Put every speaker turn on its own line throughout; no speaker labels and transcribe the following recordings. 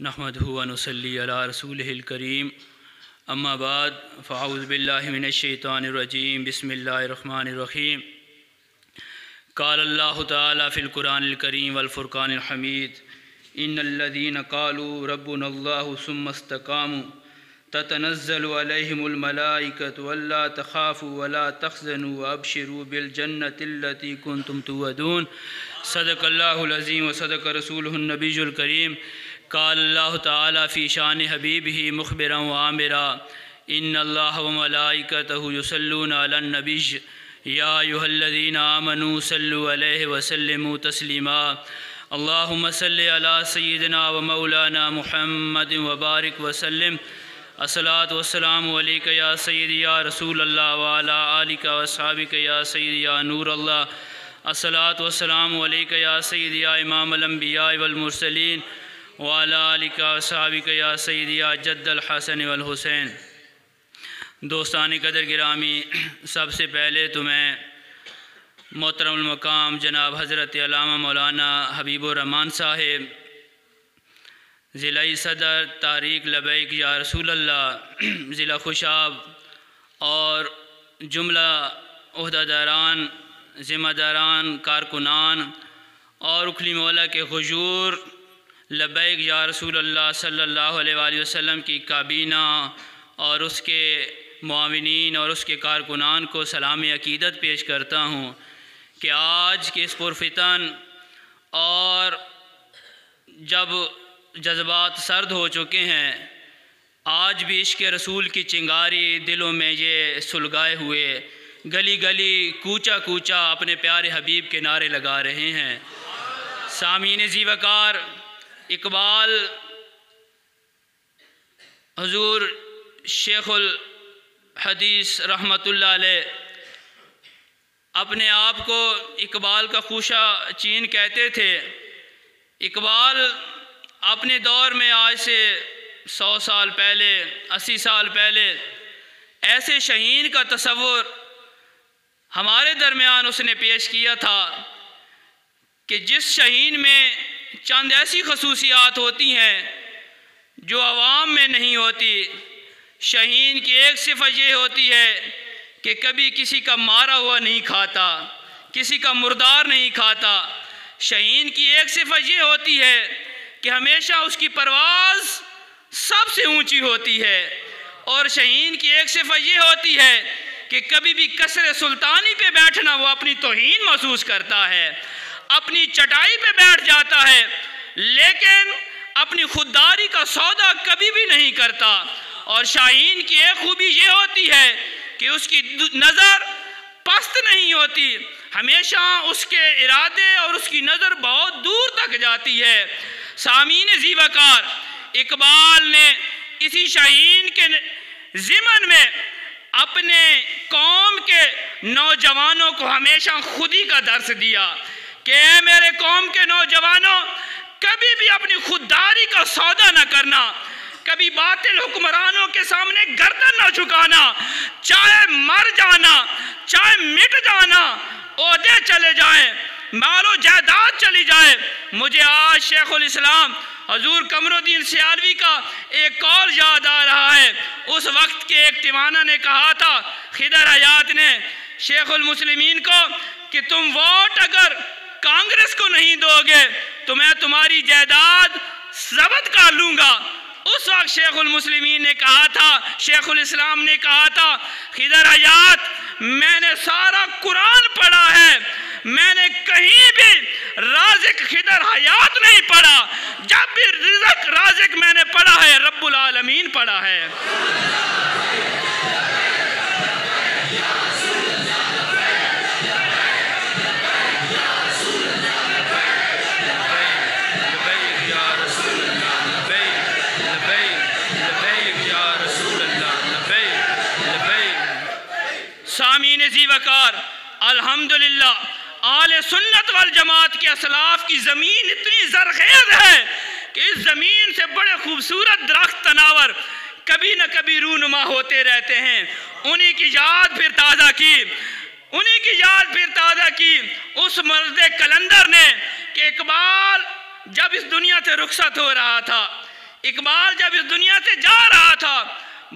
नहमदुहु व नुसल्ली अला रसूलिहिल करीम अम्मा बाद फ़अऊज़ु बिल्लाहि मिनश्शैतानिर्रजीम बिस्मिल्लाहिर्रहमानिर्रहीम क़ालल्लाहु तआला फ़िल क़ुरानिल करीम वल फ़ुरक़ानिल हमीद इन्नल्लज़ीना क़ालू रब्बुनल्लाहु सुम्मा इस्तक़ामू ततनज़्ज़लु अलैहिमुल मलाइकतु अल्ला तख़ाफ़ू वला तहज़नू वअबशिरू बिल जन्नतिल्लती कुन्तुम तुअदून सदक़ल्लाहुल अज़ीम व सदक़ रसूलुहुन नबियुल करीम क़ालल्लाहु तआला फ़ी शान हबीबिही मुख़बिरन व आमिरा इन्नल्लाह व मलाइकतहु युसल्लूना अलन नबिय्य या अय्युहल्लज़ीना आमनू सल्लु अलैहि व सल्लिमू तस्लीमा अल्लाहुम्मा सल्लि अला सय्यिदिना व मौलाना मुहम्मदिन व बारिक व सल्लिम अस्सलातु वस्सलामु अलैका या सय्यदी या रसूल अल्लाह व अला आलिका व अस्हाबिका या सय्यदी या नूर अल्लाह अस्सलातु वस्सलामु अलैका या सय्यदी या इमामल अंबिया वल मुरसलीन व अला आलिका व अस्हाबिका या सय्यदी या जद्दल हसन वल हुसैन। दोस्तान कदर गिरामी, सबसे पहले तो मैं मोहतरमुल मकाम जनाब हज़रत अल्लामा मौलाना हबीबुर रहमान साहिब ज़िला सदर तारीक़ लबैक या रसूल अल्लाह ज़िला खुशाब और जुमला ओहदेदारान ज़िम्मेदारान कारकुनान और उखली मौला के हुजूर लबैक या रसूल अल्लाह सल्लल्लाहु अलैहि वसल्लम की काबीना और उसके मुआविनीन और उसके कारकुनान को सलाम अक़ीदत पेश करता हूँ कि आज के इस पुरफ़ितन और जब जज्बात सर्द हो चुके हैं, आज भी इश्क़ रसूल की चिंगारी दिलों में ये सुलगाए हुए गली गली कूचा कूचा अपने प्यारे हबीब के नारे लगा रहे हैं। सामीन ज़ीवकार, इकबाल हुज़ूर शेखुल हदीस रहमतुल्लाह अलैह अपने आप को इकबाल का खूशा चीन कहते थे। इकबाल अपने दौर में आज से 100 साल पहले 80 साल पहले ऐसे शहीन का तसव्वुर हमारे दरमियान उसने पेश किया था कि जिस शहीन में चंद ऐसी खसूसियात होती हैं जो आवाम में नहीं होती। शहीन की एक सिफ़त ये होती है कि कभी किसी का मारा हुआ नहीं खाता, किसी का मुर्दार नहीं खाता। शहीन की एक सिफ़त ये होती है कि हमेशा उसकी परवाज़ सबसे ऊंची होती है। और शहीन की एक सिफ़त ये होती है कि कभी भी कसरे सुल्तानी पे बैठना वो अपनी तौहीन महसूस करता है, अपनी चटाई पे बैठ जाता है, लेकिन अपनी खुददारी का सौदा कभी भी नहीं करता। और शाहीन की एक खूबी ये होती है कि उसकी नज़र पस्त नहीं होती, हमेशा उसके इरादे और उसकी नज़र बहुत दूर तक जाती है। सामीन ज़ीवकार, इकबाल ने इसी शाहीन के ज़िमन में अपने कौम के नौजवानों को हमेशा खुदी का दर्स दिया कि मेरे कौम के नौजवानों, कभी भी अपनी खुददारी का सौदा न करना, कभी बातिल हुक्मरानों के सामने गर्दन न झुकाना, चाहे मर जाना चाहे मिट जाना, ओहदे चले जाएं, मालो जायदाद चली जाए। मुझे आज शेखुल इस्लाम हजूर कमरुद्दीन सियालवी का एक कौल याद आ रहा है। उस वक्त के एक दीवाना ने कहा था खिदर हयात ने शेखुल मुस्लिमीन को कि तुम वोट अगर कांग्रेस को नहीं दोगे तो मैं तुम्हारी जायदाद ज़ब्त कर लूँगा। उस वक्त शेखुल मुस्लिमीन ने कहा था, शेखुल इस्लाम ने कहा था, खिदर हयात, मैंने सारा कुरान पढ़ा है, मैंने कहीं भी राज़िक खिदर हयात नहीं पढ़ा। जब भी रिज़्क़ राज़िक मैंने पढ़ा है, रब्बुल आलमीन पढ़ा है। सामीन ज़ीवकार, अल्हम्दुलिल्लाह आले सुन्नत वल जमात के असलाफ की ज़मीन इतनी ज़रख़ेज़ है कि इस ज़मीन से बड़े खूबसूरत दरख्त तनावर कभी न कभी रूनुमा होते रहते हैं। उन्हीं की याद फिर ताज़ा की, उन्हीं की याद फिर ताज़ा की उस मर्द कलंदर ने कि इकबाल जब इस दुनिया से रुखसत हो रहा था, इकबाल जब इस दुनिया से जा रहा था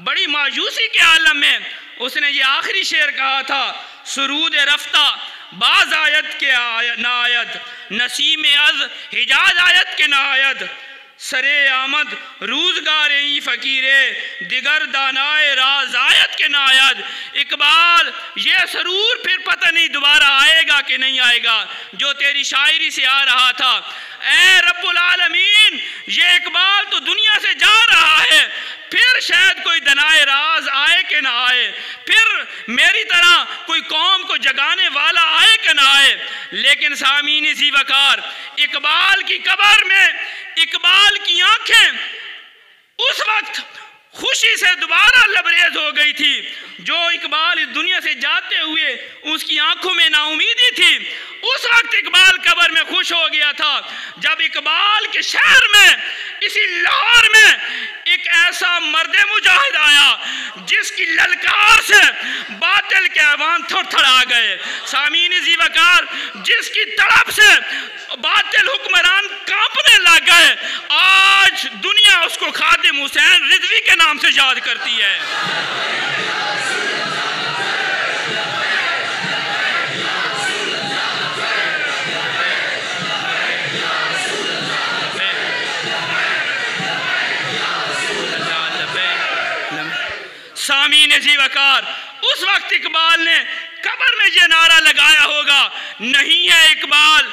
बड़ी मायूसी के आलम में उसने ये आखिरी शेर कहा था, सुरूद रफ्ता बाज आयत के नायत, नसीम अज हिजाज आयत के नायत, सरे आमद रूज़गार ई फ़कीरे दिगर दानाए राज आयत के नायद। इकबाल ये सरूर फिर पता नहीं दोबारा आएगा कि नहीं आएगा जो तेरी शायरी से आ रहा था। ऐ रब्बुल आलमीन, ये इकबाल तो दुनिया से जा रहा है, फिर शायद कोई दनाए राज आए कि ना आए, फिर मेरी तरह कोई कौम को जगाने वाला आए कि ना आए। लेकिन सामीन ज़ी वक़ार, इकबाल की कब्र में इकबाल की आंखें उस वक्त खुशी से दोबारा लबरेज हो गई थी जो इकबाल इस दुनिया से जाते हुए उसकी आंखों में नाउमीदी थी। उस वक्त इकबाल कब्र में खुश हो गया था जब इकबाल के शहर में, इसी लाहौर में एक ऐसा मर्द मुजाहिद आया जिसकी ललकार से बातिल के ऐवान थरथरा गए। सामीन ज़ी वक़ार, जिसकी तड़प से बातिल हुक्मरान कांपने लग गए, आज दुनिया उसको खादिम हुसैन रिजवी के नाम से याद करती है। सामीन ज़ी वक़ार, उस वक्त इकबाल ने कब्र में ये नारा लगाया होगा, नहीं है इकबाल,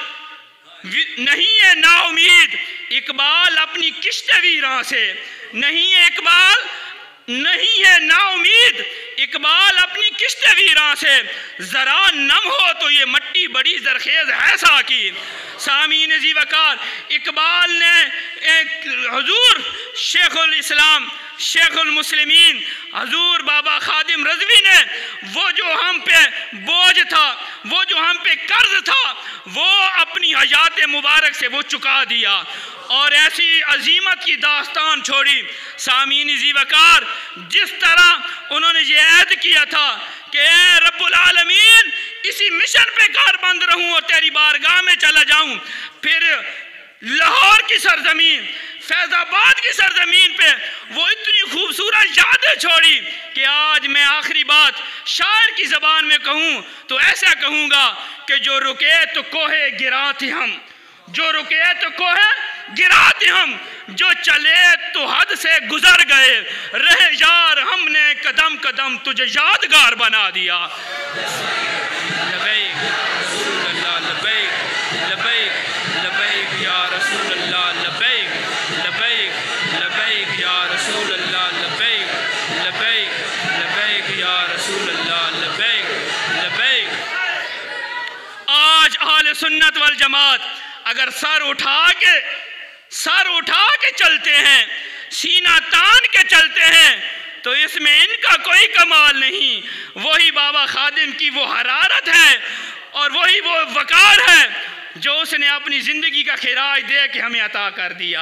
नहीं है नाउमीद इकबाल अपनी किश्ते वीरां से, नहीं है इकबाल, नहीं है नाउमीद इकबाल अपनी किश्ते वीरां से, जरा नम हो तो ये मट्टी बड़ी जरखेज है साकी। सामीन ज़ी वक़ार, इकबाल ने हुजूर शेखुल इस्लाम शेखुल मुस्लिमीन हजूर बाबा खादिम रज़वी ने वो जो हम पे बोझ था, वो जो हम पे कर्ज था, वो अपनी हयात मुबारक से वो चुका दिया और ऐसी अजीमत की दास्तान छोड़ी। सामीन ज़ी वक़ार, जिस तरह उन्होंने ये ऐद किया था कि ऐ रब्बुल आलमीन इसी मिशन पे कारबंद रहूं और तेरी बारगाह में चला जाऊं, फिर लाहौर की सरजमीन, फैज़ाबाद की सरजमीन पे वो इतनी खूबसूरत यादें छोड़ी कि आज मैं आखिरी बात शायर की ज़बान में कहूँ तो ऐसा कहूँगा कि जो रुके तो कोहे गिरा थे हम, जो रुके तो कोहे गिरा थे हम, जो चले तो हद से गुजर गए, रहे यार हमने कदम कदम तुझे यादगार बना दिया। लबैक रसूलल्लाह, लबैक लबैक लबैक या रसूलल्लाह, लबैक लबैक लबैक या रसूलल्लाह, लबैक लबैक लबैक या रसूलल्लाह, लबैक लबैक। आज अहले सुन्नत वल जमात अगर सर उठा के चलते हैं, सीना तान के चलते हैं, तो इसमें इनका कोई कमाल नहीं। वही बाबा खादिम की वो हरारत है और वही वो वकार है जो उसने अपनी ज़िंदगी का खिराज दे के हमें अता कर दिया।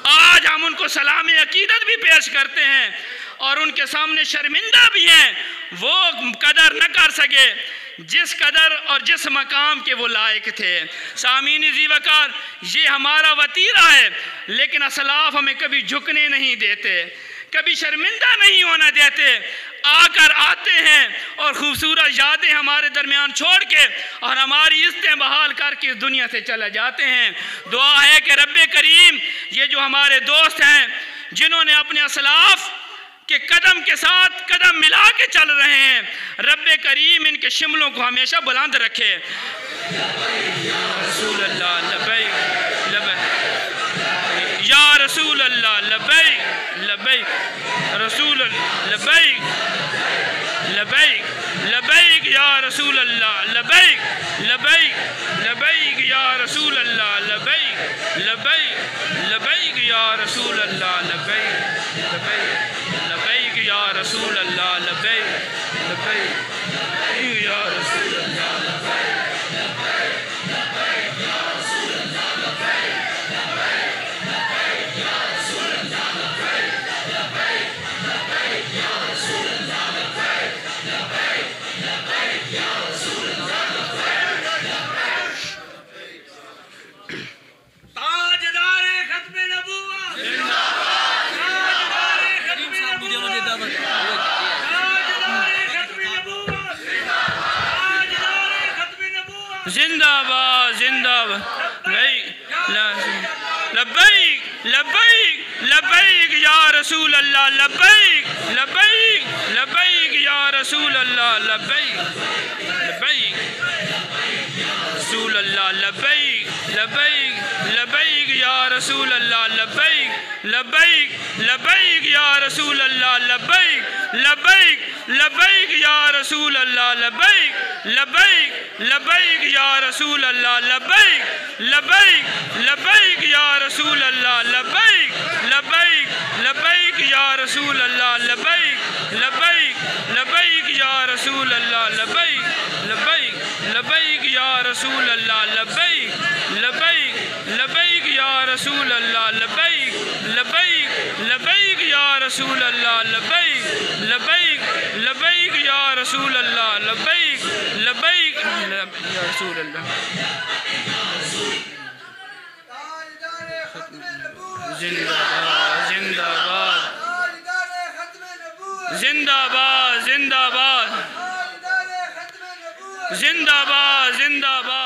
आज हम उनको सलाम अकीदत भी पेश करते हैं और उनके सामने शर्मिंदा भी हैं। वो कदर न कर सके जिस कदर और जिस मकाम के वो लायक थे। सामीन ज़ी वक़ार, ये हमारा वतीरा है, लेकिन असलाफ हमें कभी झुकने नहीं देते, कभी शर्मिंदा नहीं होना देते। आकर आते हैं और खूबसूरत यादें हमारे दरमियान छोड़ के और हमारी इज्जतें बहाल करके इस दुनिया से चले जाते हैं। दुआ है कि रब्बे करीम, ये जो हमारे दोस्त हैं जिन्होंने अपने असलाफ के कदम के साथ कदम मिला के चल रहे हैं, रब्बे करीम इनके शिमलों को हमेशा बुलंद रखे। रसूल अल्लाह लबैक लबैक या रसूल अल्लाह, लबैक लबैक रसूल लबैक लबैक लबैक या रसूल अल्लाह, लबैक लबैक लबैक या रसूल अल्लाह, लबैक लबैक लबैक या रसूल अल्लाह, लबैक लबैक लबैक या रसूल अल्लाह, लबैक लबैक या रसूल अल्लाह,
ताजदार खत्म नबूवत जिंदाबाद,
باد زندہ باد لبیک لبیک لبیک یا رسول اللہ لبیک لبیک لبیک یا رسول اللہ لبیک لبیک رسول اللہ لبیک لبیک لبیک یا رسول اللہ لبیک لبیک لبیک یا رسول اللہ لبیک لبیک لبیک یا رسول اللہ لبیک لبیک لبیک یا رسول اللہ لبیک لبیک لبیک یا رسول اللہ لبیک لبیک لبیک یا رسول اللہ لبیک لبیک لبیک یا رسول اللہ لبیک لبیک لبیک یا رسول اللہ لبیک لبیک لبیک یا رسول اللہ لبیک لبیک لبیک یا رسول اللہ لبیک لبیک لبیک یا رسول اللہ لبیک لبیک یا رسول اللہ زندہ باد زندہ باد زندہ باد زندہ باد زندہ باد زندہ باد